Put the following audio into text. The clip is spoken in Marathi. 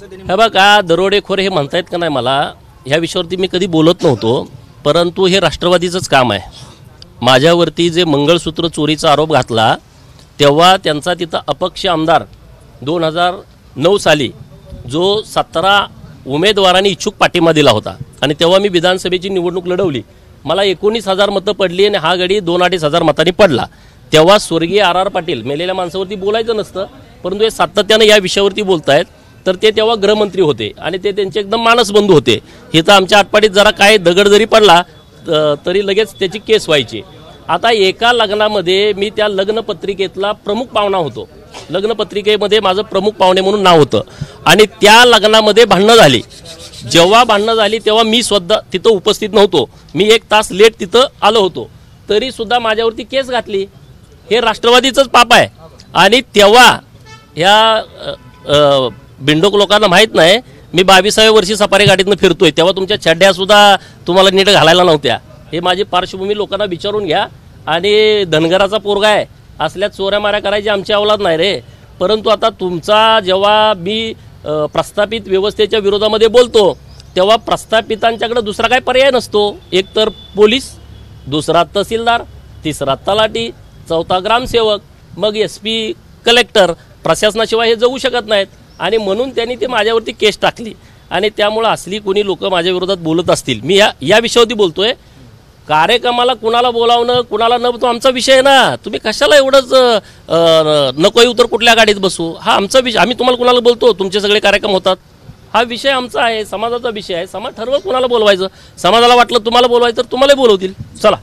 हे बघा, दरोडेखोर हे म्हणतायत का नाही, मला ह्या विषयावरती मी कधी बोलत नव्हतो, परंतु हे राष्ट्रवादीचंच काम आहे। माझ्यावरती जे मंगळसूत्र चोरीचा आरोप घातला तेव्हा त्यांचा तिथं अपक्ष आमदार 2009 साली जो 17 उमेदवारांनी इच्छुक पाठिंबा दिला होता आणि तेव्हा मी विधानसभेची निवडणूक लढवली। मला 19,000 मतं पडली आणि हा गडी 2-2.5 हजार मतांनी पडला। तेव्हा स्वर्गीय आर पाटील मेलेल्या माणसावरती बोलायचं नसतं, परंतु हे सातत्याने या विषयावरती बोलतायत। तर ते तेव्हा गृहमंत्री होते आणि ते त्यांचे एकदम मानसबंधू होते। हे तर आमच्या आटपाडीत जरा काय दगड जरी पडला तरी लगेच त्याची केस व्हायची। आता एका लग्नामध्ये मी त्या लग्न पत्रिकेतला प्रमुख पाहुणा होतो, लग्न पत्रिकेमध्ये माझं प्रमुख पाहुणे म्हणून नाव होतं आणि त्या लग्नामध्ये भांडणं झाली। जेव्हा भांडणं झाली तेव्हा मी स्वतः तिथं उपस्थित नव्हतो, मी 1 तास लेट तिथं आलो होतो, तरी सुद्धा माझ्यावरती केस घातली। हे राष्ट्रवादीचंच पाप आहे। आणि तेव्हा ह्या बिंडोक लोकांना माहीत नाही, मी 22व्या वर्षी सफारी गाडीतनं फिरतोय, तेव्हा तुमच्या चड्ड्या सुद्धा तुम्हाला नीट घालायला नव्हत्या। हे माझी पार्श्वभूमी लोकांना विचारून घ्या। आणि धनगराचा पोरगा आहे, असल्या चोऱ्या माऱ्या करायची आमची अवलाद नाही रे। परंतु आता तुमचा जेव्हा मी प्रस्थापित व्यवस्थेच्या विरोधामध्ये बोलतो तेव्हा प्रस्थापितांच्याकडे दुसरा काय पर्याय नसतो, एक तर पोलीस, दुसरा तहसीलदार, तिसरा तलाठी, चौथा ग्रामसेवक, मग SP, कलेक्टर, प्रशासनाशिवाय हे जगू शकत नाहीत। आणि म्हणून त्यांनी ते माझ्यावरती केस टाकली आणि त्यामुळे असली कोणी लोक माझ्या विरोधात बोलत असतील, मी या विषयावरती बोलतोय। कार्यक्रमाला कुणाला बोलावणं कुणाला न, तो आमचा विषय आहे ना। तुम्ही कशाला एवढंच नको उतर कुठल्या गाडीत बसू, हा आमचा विषय। आम्ही तुम्हाला कुणाला बोलतो, तुमचे सगळे कार्यक्रम होतात, हा विषय आमचा आहे, समाजाचा विषय आहे। समाज ठरवलं कुणाला बोलवायचं, समाजाला वाटलं तुम्हाला बोलवायचं तर तुम्हाला बोलवतील। चला।